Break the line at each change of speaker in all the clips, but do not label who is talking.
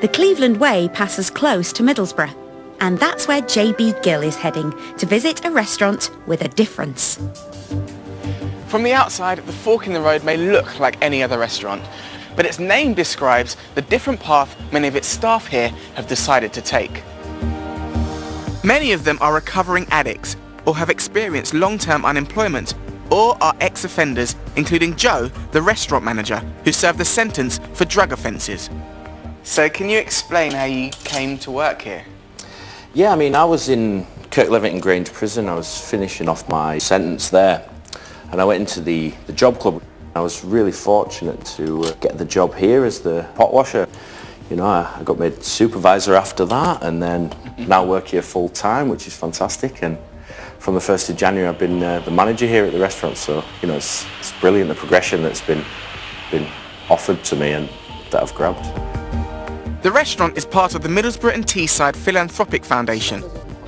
The Cleveland Way passes close to Middlesbrough, and that's where JB Gill is heading to visit a restaurant with a difference.
From the outside, the fork in the road may look like any other restaurant, but its name describes the different path many of its staff here have decided to take. Many of them are recovering addicts or have experienced long-term unemployment or are ex-offenders, including Joe, the restaurant manager, who served a sentence for drug offences. So can you explain how you came to work here?
Yeah, I mean, I was in Kirk Levington Grange prison. I was finishing off my sentence there, and I went into the job club. I was really fortunate to get the job here as the pot washer. You know, I got made supervisor after that, and then now work here full time, which is fantastic. And from the 1st of January, I've been the manager here at the restaurant. So, you know, it's brilliant, the progression that's been offered to me and that I've grabbed.
The restaurant is part of the Middlesbrough and Teesside Philanthropic Foundation.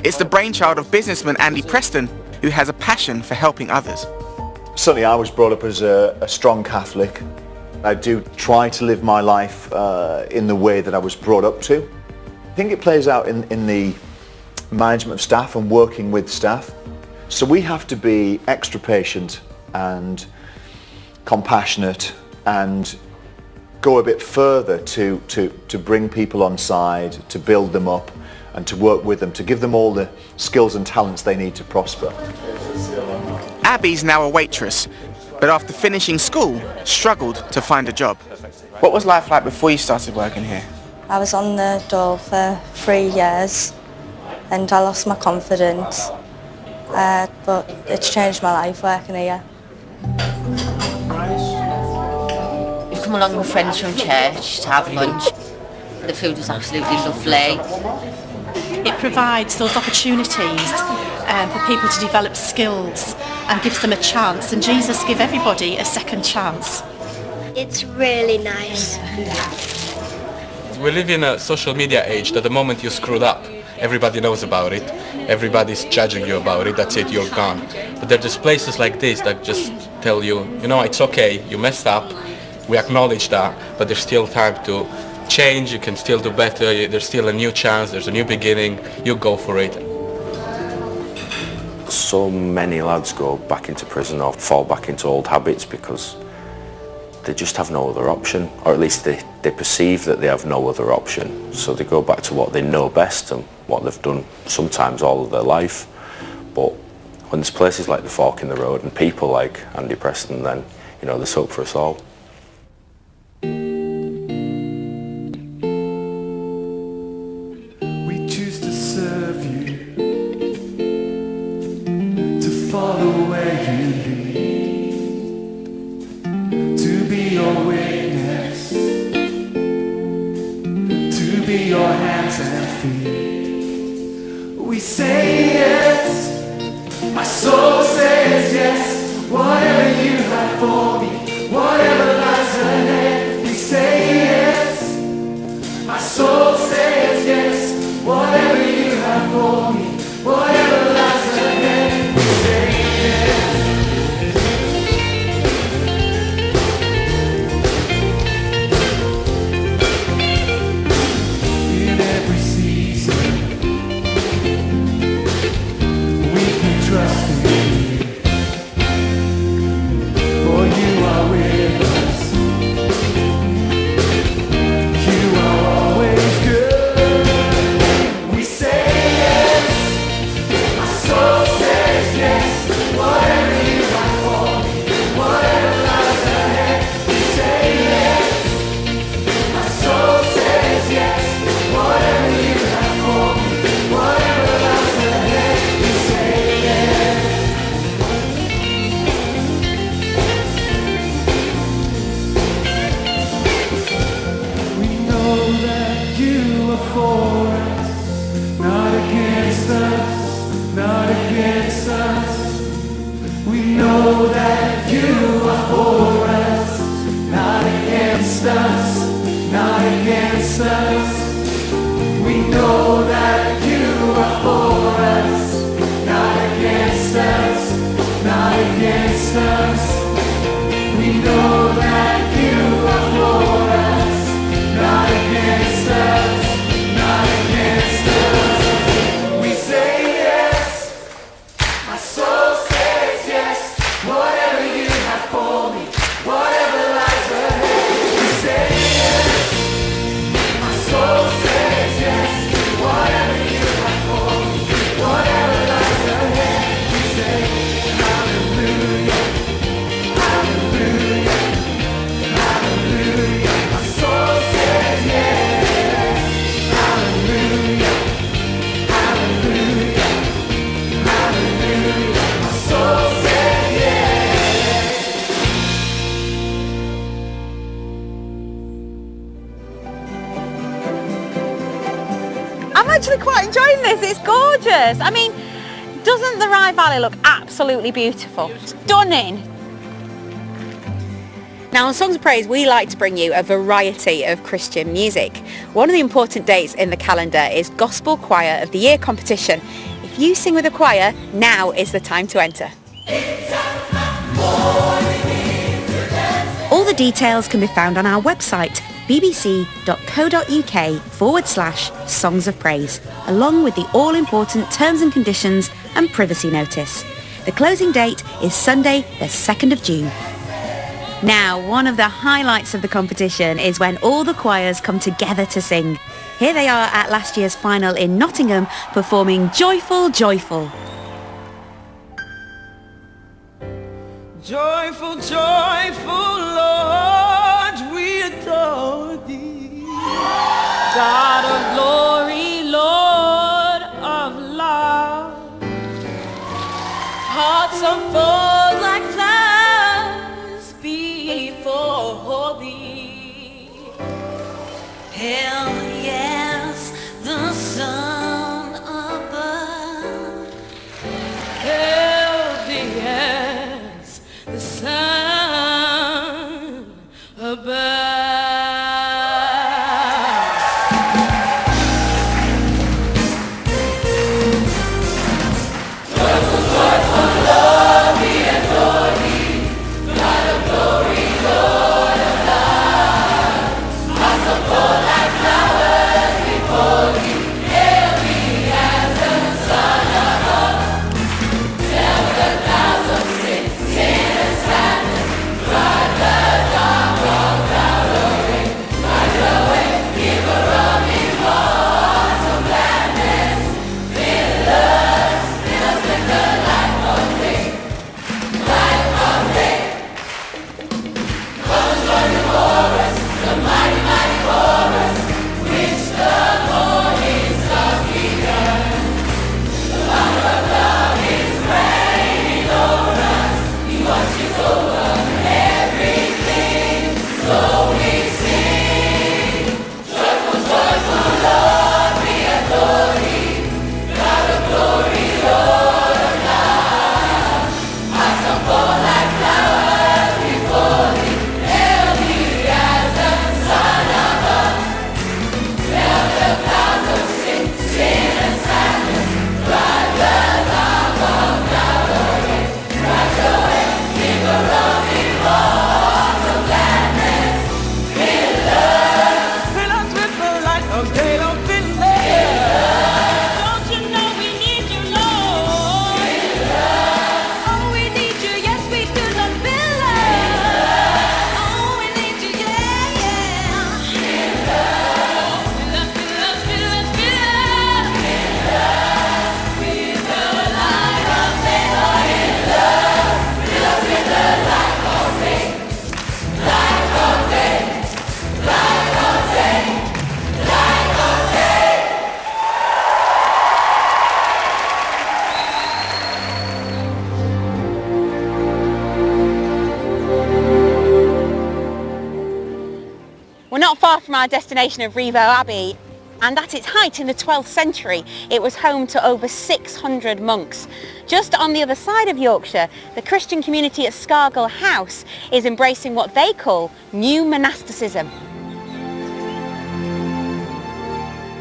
It's the brainchild of businessman Andy Preston, who has a passion for helping others.
Certainly I was brought up as a strong Catholic. I do try to live my life in the way that I was brought up to. I think it plays out in the management of staff and working with staff. So we have to be extra patient and compassionate and go a bit further to bring people on side, to build them up and to work with them, to give them all the skills and talents they need to prosper.
Abby's now a waitress, but after finishing school, struggled to find a job. What was life like before you started working here?
I was on the dole for 3 years and I lost my confidence, but it's changed my life working here.
We've come along with friends from church to have lunch. The food was absolutely lovely.
It provides those opportunities for people to develop skills and gives them a chance, and Jesus gave everybody a second chance.
It's really nice.
We live in a social media age that the moment you screwed up, everybody knows about it, everybody's judging you about it, that's it, you're gone. But there are just places like this that just tell you, you know, it's okay, you messed up, we acknowledge that, but there's still time to change, you can still do better, there's still a new chance, there's a new beginning, you go for it.
So many lads go back into prison or fall back into old habits because they just have no other option, or at least they perceive that they have no other option. So they go back to what they know best and what they've done sometimes all of their life. But when there's places like the Fork in the Road and people like Andy Preston, then, you know, there's hope for us all.
We choose to serve you, to follow where you lead, to be your witness, to be your hands and feet. We say yes, my soul says yes, whatever you have for me, whatever lies ahead. We say yes, my soul says yes, whatever you have for me, whatever lies ahead. We say yes. In every season, we can trust in you, for you are with us. You are always good. We say yes, my soul says yes, whatever you have for me, whatever lies ahead. We say yes, my soul says yes, whatever you have for me, whatever lies ahead. We say yes. We know that you are for us, not against us, not against us. We know that you are for us, not against us, not against us. We know that you are for us, not against us, not against us. We know that you are for us, not against us.
I'm actually quite enjoying this. It's gorgeous. I mean, doesn't the Rye Valley look absolutely beautiful? Stunning. Now on Songs of Praise we like to bring you a variety of Christian music. One of the important dates in the calendar is Gospel Choir of the Year competition. If you sing with a choir, now is the time to enter. All the details can be found on our website bbc.co.uk/Songs of Praise, along with the all-important terms and conditions and privacy notice. The closing date is Sunday the 2nd of June. Now, one of the highlights of the competition is when all the choirs come together to sing. Here they are at last year's final in Nottingham, performing Joyful, Joyful.
Joyful, joyful, Lord, we adore thee. God of glory, Lord of love. Hearts are full like flowers before thee. Hell yes, the sun above. Hell yes, the sun above.
Not far from our destination of Revo Abbey, and at its height in the 12th century it was home to over 600 monks. Just on the other side of Yorkshire, the Christian community at Scargill House is embracing what they call new monasticism.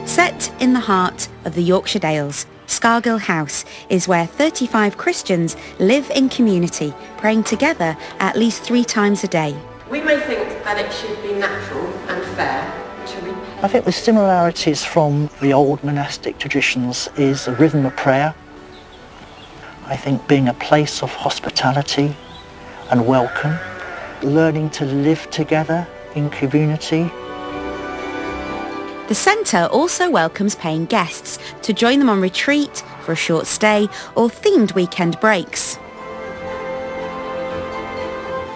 Set in the heart of the Yorkshire Dales, Scargill House is where 35 Christians live in community, praying together at least 3 times a day.
We may think that it should be natural and fair to repent.
I think the similarities from the old monastic traditions is a rhythm of prayer. I think being a place of hospitality and welcome, learning to live together in community.
The centre also welcomes paying guests to join them on retreat, for a short stay or themed weekend breaks.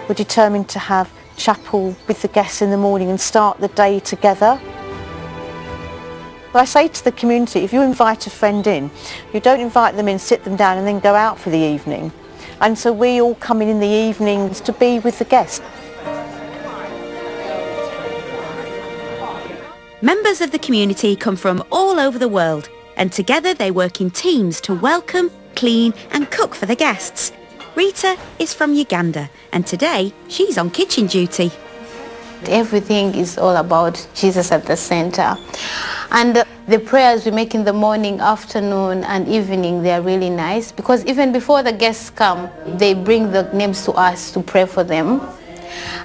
We're determined to have chapel with the guests in the morning and start the day together. But I say to the community, if you invite a friend in, you don't invite them in, sit them down and then go out for the evening. And so we all come in the evenings to be with the guests.
Members of the community come from all over the world, and together they work in teams to welcome, clean and cook for the guests. Rita is from Uganda, and today she's on kitchen duty.
Everything is all about Jesus at the center. And the prayers we make in the morning, afternoon and evening, they are really nice, because even before the guests come, they bring the names to us to pray for them.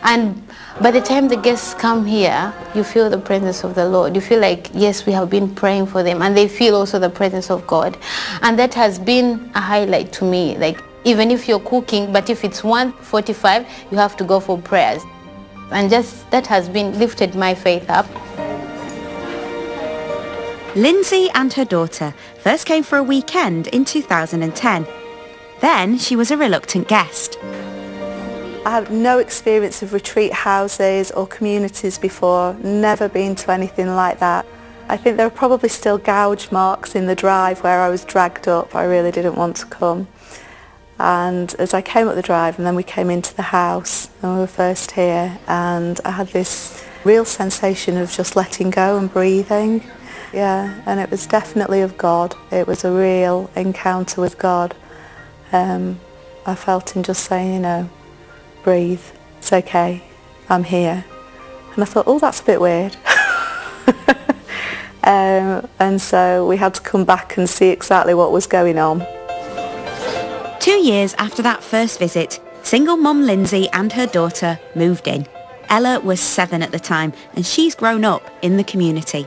And by the time the guests come here, you feel the presence of the Lord. You feel like, yes, we have been praying for them, and they feel also the presence of God. And that has been a highlight to me. Like, even if you're cooking, but if it's 1:45, you have to go for prayers. And just that has been lifted my faith up.
Lindsay and her daughter first came for a weekend in 2010. Then she was a reluctant guest.
I have no experience of retreat houses or communities before, never been to anything like that. I think there are probably still gouge marks in the drive where I was dragged up. I really didn't want to come. And as I came up the drive, and then we came into the house, and we were first here, and I had this real sensation of just letting go and breathing. Yeah, and it was definitely of God. It was a real encounter with God. I felt him just saying, you know, breathe, it's okay, I'm here. And I thought, oh, that's a bit weird. And so we had to come back and see exactly what was going on.
2 years after that first visit, single mum Lindsay and her daughter moved in. Ella was 7 at the time, and she's grown up in the community.